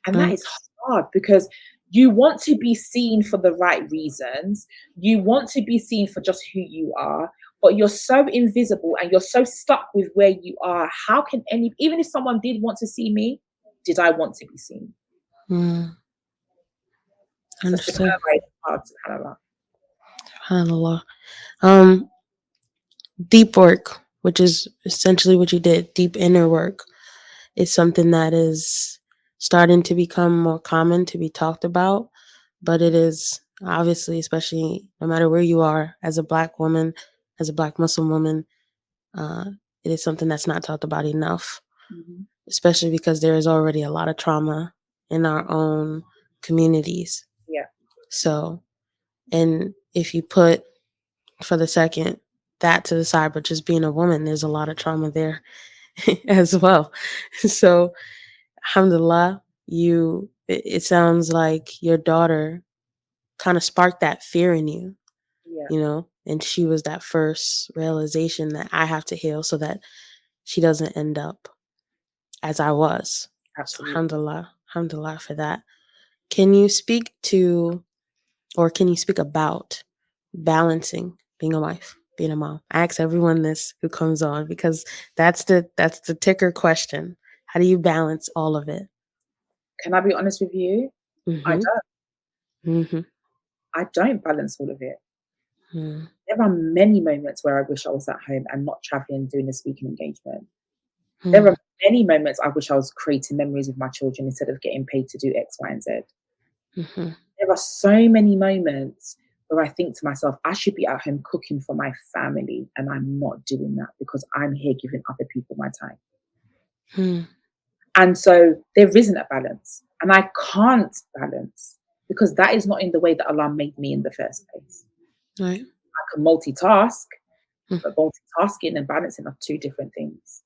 And that Right. is hard because you want to be seen for the right reasons. You want to be seen for just who you are, but you're so invisible and you're so stuck with where you are. How can even if someone did want to see me, did I want to be seen? So Understood. SubhanAllah. Deep work, which is essentially what you did, deep inner work, is something that is starting to become more common to be talked about. But it is obviously, especially no matter where you are, as a Black woman, as a Black Muslim woman, it is something that's not talked about enough, especially because there is already a lot of trauma in our own communities. Yeah. So, and if you put for the second that to the side, but just being a woman, there's a lot of trauma there as well. So, alhamdulillah, it sounds like your daughter kind of sparked that fear in you, you know, and she was that first realization that I have to heal so that she doesn't end up as I was. Absolutely. So alhamdulillah for that. Can you speak to, or can you speak about balancing being a wife, being a mom? I ask everyone this who comes on because that's the ticker question. How do you balance all of it? Can I be honest with you? I don't. I don't balance all of it. There are many moments where I wish I was at home and not traveling doing a speaking engagement. There are many moments I wish I was creating memories with my children instead of getting paid to do X, Y, and Z. There are so many moments where I think to myself, I should be at home cooking for my family, and I'm not doing that because I'm here giving other people my time. And so there isn't a balance, and I can't balance because that is not in the way that Allah made me in the first place. Right. I can multitask, but multitasking and balancing are two different things.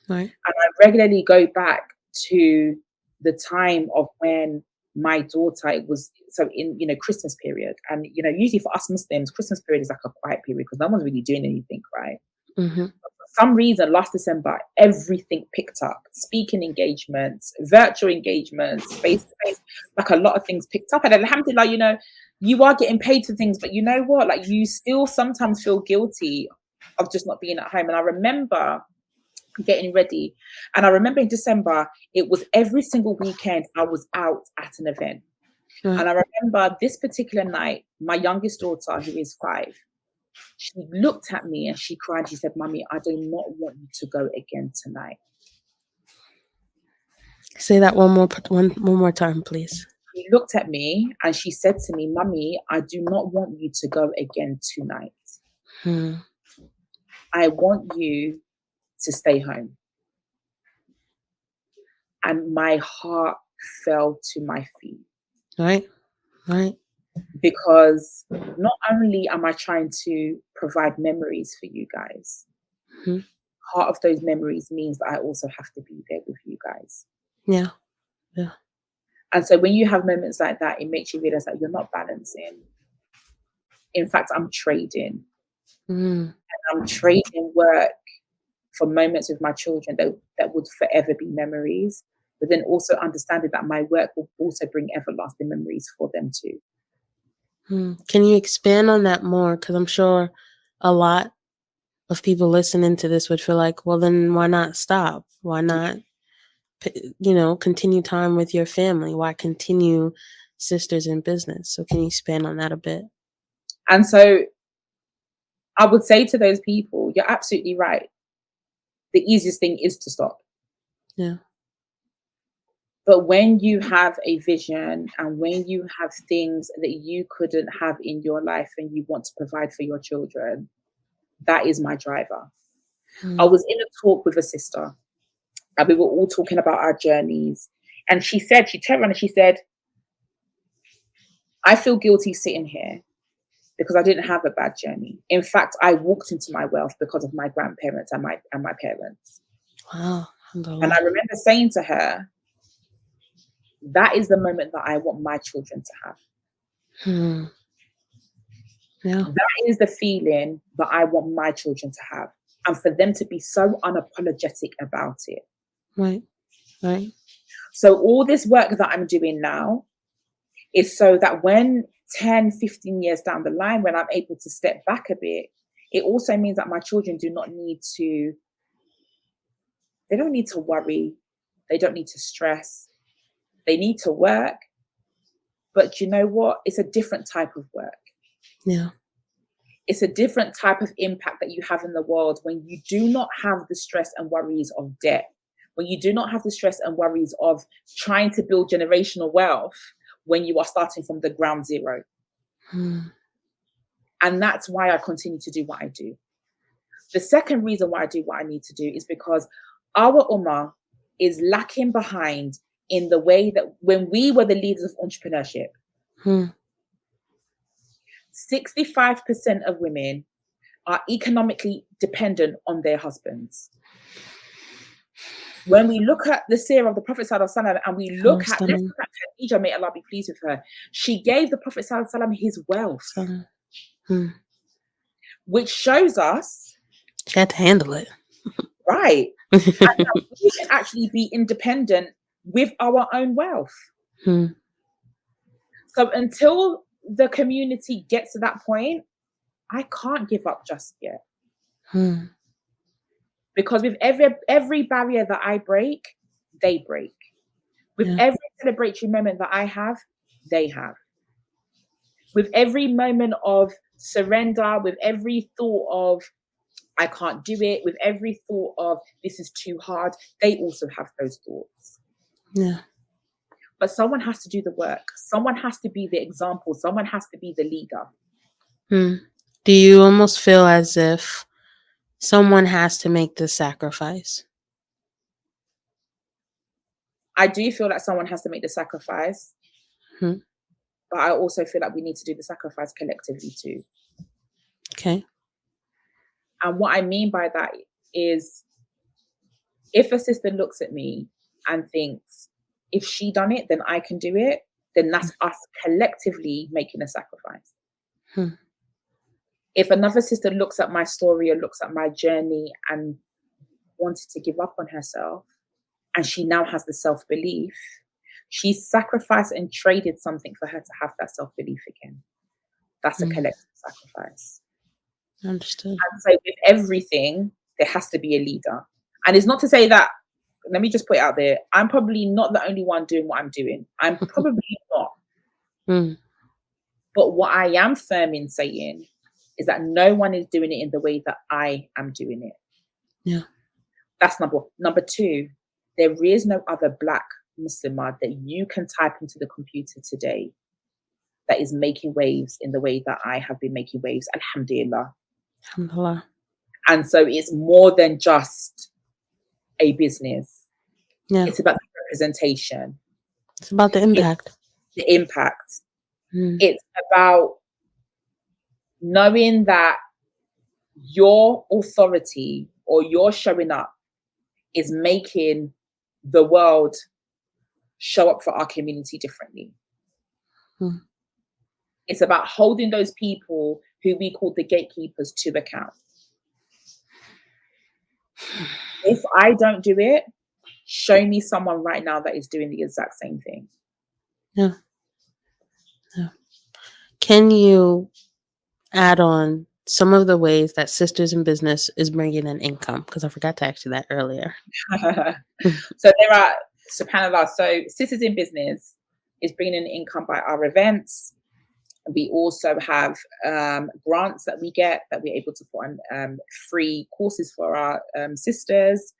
Right. And I regularly go back to the time of when my daughter, it was so in, Christmas period. And, usually for us Muslims, Christmas period is like a quiet period because no one's really doing anything, right? For some reason, last December, everything picked up. Speaking engagements, virtual engagements, face-to-face, like a lot of things picked up. And alhamdulillah, you are getting paid for things, but you know what? Like you still sometimes feel guilty of just not being at home. And I remember getting ready. And I remember in December, it was every single weekend I was out at an event. And I remember this particular night, my youngest daughter, who is 5, she looked at me and she cried. She said, "Mommy, I do not want you to go again tonight." Say that one more time, please. She looked at me and she said to me, "Mommy, I do not want you to go again tonight. I want you to stay home." And my heart fell to my feet. Right. Because not only am I trying to provide memories for you guys, part of those memories means that I also have to be there with you guys. Yeah. And so when you have moments like that, it makes you realize that you're not balancing. In fact, I'm trading. And I'm trading work for moments with my children that would forever be memories, but then also understanding that my work will also bring everlasting memories for them too. Can you expand on that more? Because I'm sure a lot of people listening to this would feel like, well, then why not stop? Why not, continue time with your family? Why continue sisters in business? So can you expand on that a bit? And so I would say to those people, you're absolutely right. The easiest thing is to stop. Yeah. But when you have a vision and when you have things that you couldn't have in your life and you want to provide for your children, that is my driver. I was in a talk with a sister and we were all talking about our journeys. And she turned around and she said, "I feel guilty sitting here because I didn't have a bad journey. In fact, I walked into my wealth because of my grandparents and my parents." Wow. And I remember saying to her, that is the moment that I want my children to have. Yeah. That is the feeling that I want my children to have. And for them to be so unapologetic about it. Right. So all this work that I'm doing now is so that when 10, 15 years down the line, when I'm able to step back a bit, it also means that my children they don't need to worry. They don't need to stress. They need to work. But you know what? It's a different type of work. Yeah. It's a different type of impact that you have in the world when you do not have the stress and worries of debt, when you do not have the stress and worries of trying to build generational wealth when you are starting from the ground zero. And that's why I continue to do what I do. The second reason why I do what I need to do is because our ummah is lacking behind in the way that when we were the leaders of entrepreneurship, 65% of women are economically dependent on their husbands. When we look at the seerah of the Prophet ﷺ and we look at, let's look at Khadija, may Allah be pleased with her, she gave the Prophet ﷺ his wealth, which shows us she had to handle it. Right. And that we can actually be independent with our own wealth. So until the community gets to that point, I can't give up just yet. Because with every barrier that I break, they break. With every celebratory moment that I have, they have. With every moment of surrender, with every thought of I can't do it, with every thought of this is too hard, they also have those thoughts. Yeah. But someone has to do the work. Someone has to be the example. Someone has to be the leader. Do you almost feel as if someone has to make the sacrifice? I do feel like someone has to make the sacrifice. But I also feel like we need to do the sacrifice collectively too. Okay. And what I mean by that is if a sister looks at me and thinks, if she done it, then I can do it, then that's us collectively making a sacrifice. If another sister looks at my story or looks at my journey and wanted to give up on herself, and she now has the self-belief, she sacrificed and traded something for her to have that self-belief again. That's a collective sacrifice. Understood. And so with everything, there has to be a leader. And it's not to say that, let me just put it out there, I'm probably not the only one doing what I'm doing. I'm probably not. But what I am firm in saying is that no one is doing it in the way that I am doing it. Yeah. That's number two. There is no other Black Muslimah that you can type into the computer today that is making waves in the way that I have been making waves. Alhamdulillah. Alhamdulillah. And so it's more than just a business. Yeah. It's about the representation. It's about the impact. The impact. It's about knowing that your authority or your showing up is making the world show up for our community differently. It's about holding those people who we call the gatekeepers to account. If I don't do it, show me someone right now that is doing the exact same thing. Yeah. Can you add on some of the ways that Sisters in Business is bringing in income? Because I forgot to ask you that earlier. So there are, subhanAllah, so Sisters in Business is bringing in income by our events. We also have grants that we get that we're able to put on free courses for our sisters,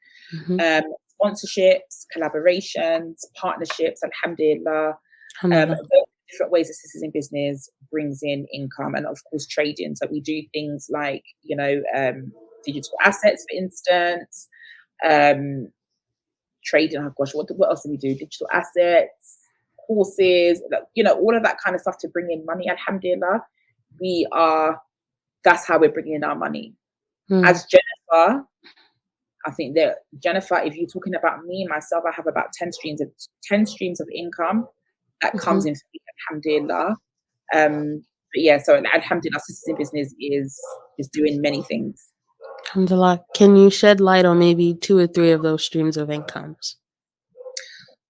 sponsorships, collaborations, partnerships, alhamdulillah. Different ways that Sisters in Business brings in income, and of course trading. So we do things like, digital assets, for instance, trading. Oh gosh, what else do we do? Digital assets, courses, all of that kind of stuff to bring in money. Alhamdulillah, that's how we're bringing in our money. As Jennifer, I think that Jennifer, if you're talking about me, myself, I have about 10 streams of income that comes in, alhamdulillah. But yeah, so alhamdulillah, Sisters in Business is doing many things. Alhamdulillah. Can you shed light on maybe 2 or 3 of those streams of incomes?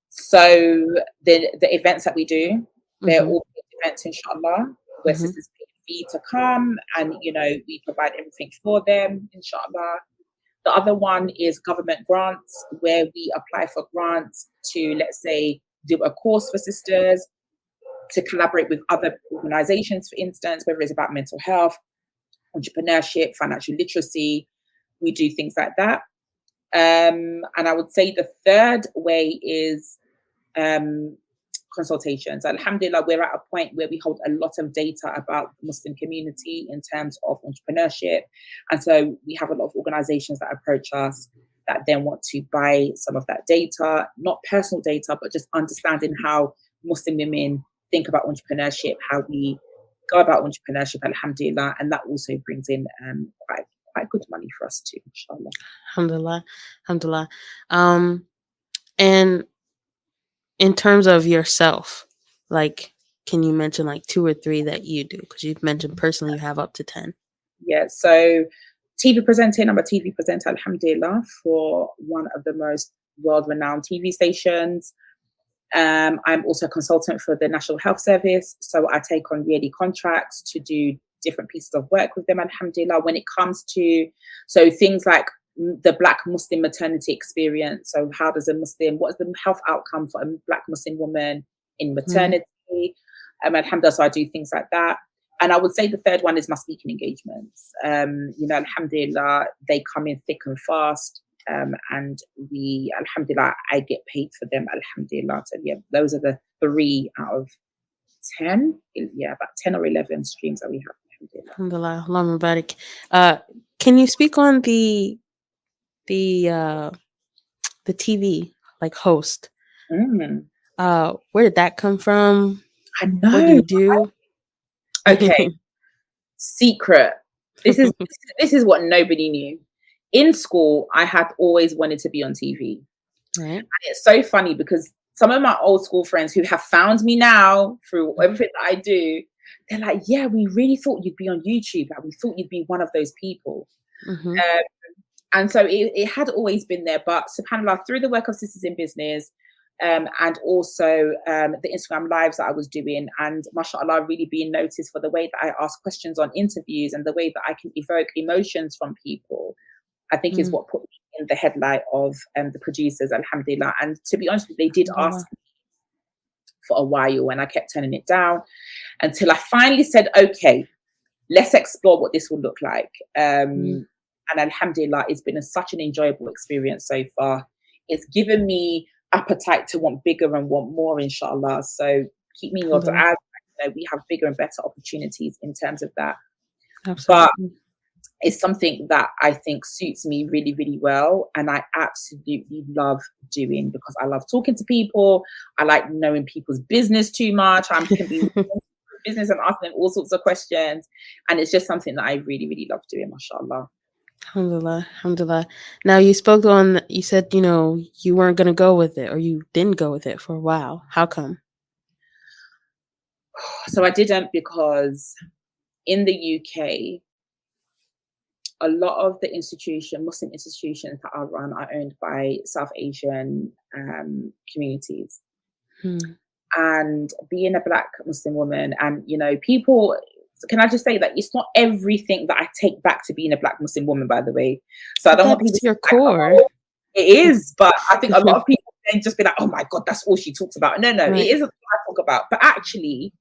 So the events that we do, they're all events, inshallah, where sisters pay a fee to come, and we provide everything for them, inshallah. The other one is government grants, where we apply for grants to, let's say, do a course for sisters, to collaborate with other organizations, for instance, whether it's about mental health, entrepreneurship, financial literacy. We do things like that. And I would say the third way is consultations. Alhamdulillah, we're at a point where we hold a lot of data about the Muslim community in terms of entrepreneurship. And so we have a lot of organizations that approach us that then want to buy some of that data, not personal data, but just understanding how Muslim women think about entrepreneurship, how we go about entrepreneurship, alhamdulillah. And that also brings in quite good money for us too, inshallah. Alhamdulillah. Alhamdulillah. And in terms of yourself, like, can you mention like 2 or 3 that you do? Because you've mentioned personally you have up to 10. Yeah, so TV presenting, I'm a TV presenter, alhamdulillah, for one of the most world-renowned TV stations. I'm also a consultant for the National Health Service, so I take on yearly contracts to do different pieces of work with them, alhamdulillah, when it comes to things like the Black Muslim maternity experience. So how does what is the health outcome for a Black Muslim woman in maternity? Alhamdulillah, so I do things like that. And I would say the third one is my speaking engagements. Alhamdulillah, they come in thick and fast. And alhamdulillah, I get paid for them, alhamdulillah. So yeah, those are the 3 out of 10. Yeah, about 10 or 11 streams that we have, alhamdulillah. Alhamdulillah, Mubarak. Can you speak on the TV, like, host? Where did that come from? I know. What do you do? Okay. Secret. This is what nobody knew. In school, I had always wanted to be on TV. Right. And it's so funny because some of my old school friends who have found me now through everything that I do, they're like, yeah, we really thought you'd be on YouTube. Like, we thought you'd be one of those people. And so it had always been there. But subhanAllah, through the work of Sisters in Business, and also the Instagram lives that I was doing, and mashallah, really being noticed for the way that I ask questions on interviews and the way that I can evoke emotions from people, I think is what put me in the headlight of the producers, alhamdulillah. And to be honest, they did ask me for a while and I kept turning it down until I finally said, okay, let's explore what this will look like. And alhamdulillah, it's been such an enjoyable experience so far. It's given me appetite to want bigger and want more, inshallah. So keep me in your eyes. We have bigger and better opportunities in terms of that. Absolutely. But it's something that I think suits me really, really well. And I absolutely love doing, because I love talking to people. I like knowing people's business too much. I can be business and asking them all sorts of questions. And it's just something that I really, really love doing, mashallah. Alhamdulillah, alhamdulillah. Now you said, you weren't going to go with it, or you didn't go with it for a while. How come? So I didn't, because in the UK, a lot of the Muslim institutions that are run are owned by South Asian communities. And being a Black Muslim woman, and, people, can I just say that it's not everything that I take back to being a Black Muslim woman, by the way. So I don't want people to your core. It is, but I think a lot of people then just be like, oh my God, that's all she talks about. No, right. It isn't what I talk about. But actually,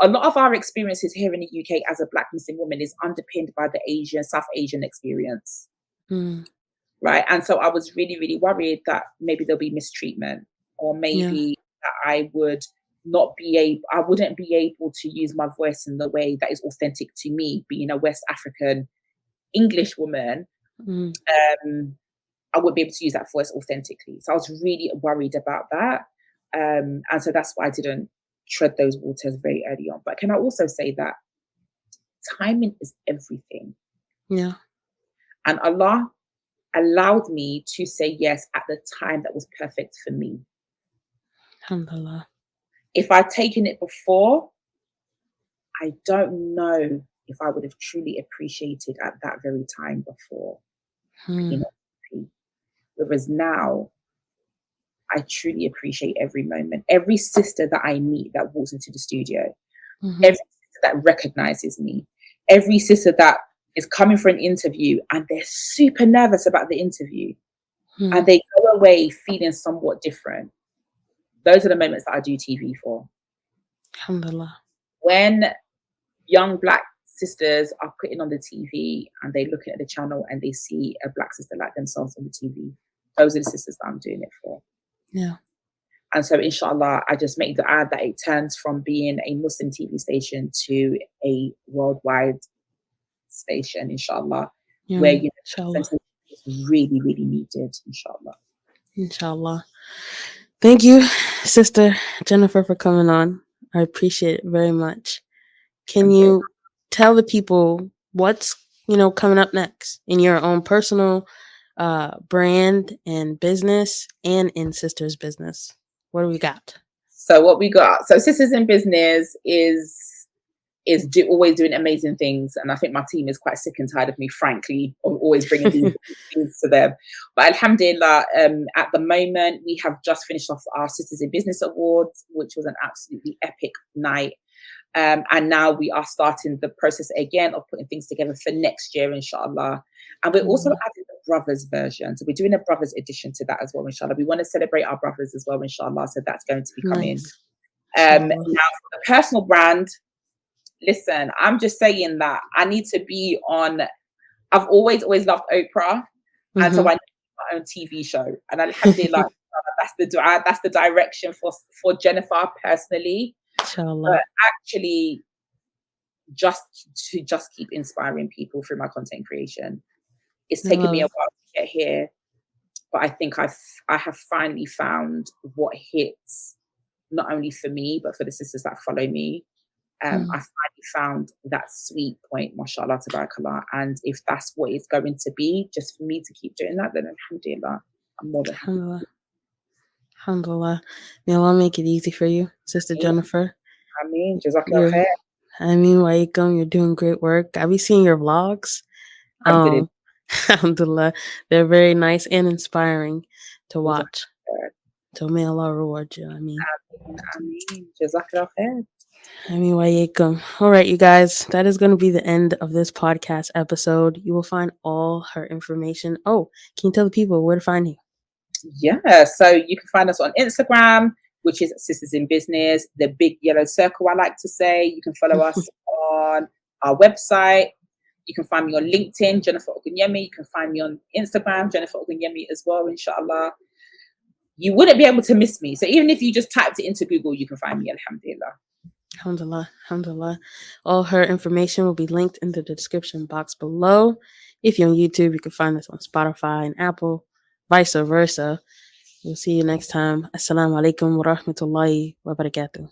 a lot of our experiences here in the UK as a Black Muslim woman is underpinned by the South Asian experience. Right. And so I was really, really worried that maybe there'll be mistreatment, or maybe that I wouldn't be able to use my voice in the way that is authentic to me, being a West African English woman. I wouldn't be able to use that voice authentically. So I was really worried about that. And so that's why I didn't tread those waters very early on. But can I also say that timing is everything? Yeah. And Allah allowed me to say yes at the time that was perfect for me. Alhamdulillah. If I'd taken it before, I don't know if I would have truly appreciated at that very time before. Whereas now, I truly appreciate every moment. Every sister that I meet that walks into the studio, every sister that recognizes me, every sister that is coming for an interview and they're super nervous about the interview and Mm. they go away feeling somewhat different. Those are the moments that I do TV for. Alhamdulillah. When young Black sisters are putting on the TV and they're looking at the channel and they see a Black sister like themselves on the TV, those are the sisters that I'm doing it for. Yeah. And so, inshallah, I just make the ad that it turns from being a Muslim TV station to a worldwide station, inshallah, Yeah. where Inshallah. is really, really needed, inshallah. Inshallah. Thank you, Sister Jennifer, for coming on. I appreciate it very much. Can you tell the people what's coming up next in your own personal brand and business and in Sisters business? What do we got? So what we got? So Sisters in Business is always doing amazing things, and I think my team is quite sick and tired of me, frankly, of always bringing these things to them. But alhamdulillah, at the moment we have just finished off our Sisters in Business Awards, which was an absolutely epic night. And now we are starting the process again of putting things together for next year, inshallah. And we're also adding the brothers version. So we're doing a brothers edition to that as well, inshallah. We want to celebrate our brothers as well, inshallah. So that's going to be coming. Now, for the personal brand, listen, I'm just saying that I need to be on. I've always loved Oprah. And so I need my own TV show. And alhamdulillah, that's the dua, that's the direction for Jennifer personally. Inshallah. But actually, just keep inspiring people through my content creation. It's taken me a while to get here, but I think I have finally found what hits not only for me but for the sisters that follow me. I finally found that sweet point, mashallah, tabarakallah. And if that's what it's going to be, just for me to keep doing that, then alhamdulillah, I'm more than happy. Alhamdulillah. May Allah make it easy for you, Sister Jennifer. I mean, jazakallah khair. Walaikum, you're doing great work. I be seeing your vlogs. Alhamdulillah. They're very nice and inspiring to watch. So may Allah reward you. I mean, jazakallah khair. Walaikum. All right, you guys, that is going to be the end of this podcast episode. You will find all her information. Oh, can you tell the people where to find you? Yeah, so you can find us on Instagram, which is Sisters in Business, the big yellow circle, I like to say. You can follow us on our website. You can find me on LinkedIn, Jennifer Ogunyemi. You can find me on Instagram, Jennifer Ogunyemi as well, inshallah. You wouldn't be able to miss me. So even if you just typed it into Google, you can find me, alhamdulillah. Alhamdulillah, alhamdulillah. All her information will be linked in the description box below. If you're on YouTube, you can find us on Spotify and Apple, vice versa. We'll see you next time. Assalamu alaikum wa rahmatullahi wa barakatuh.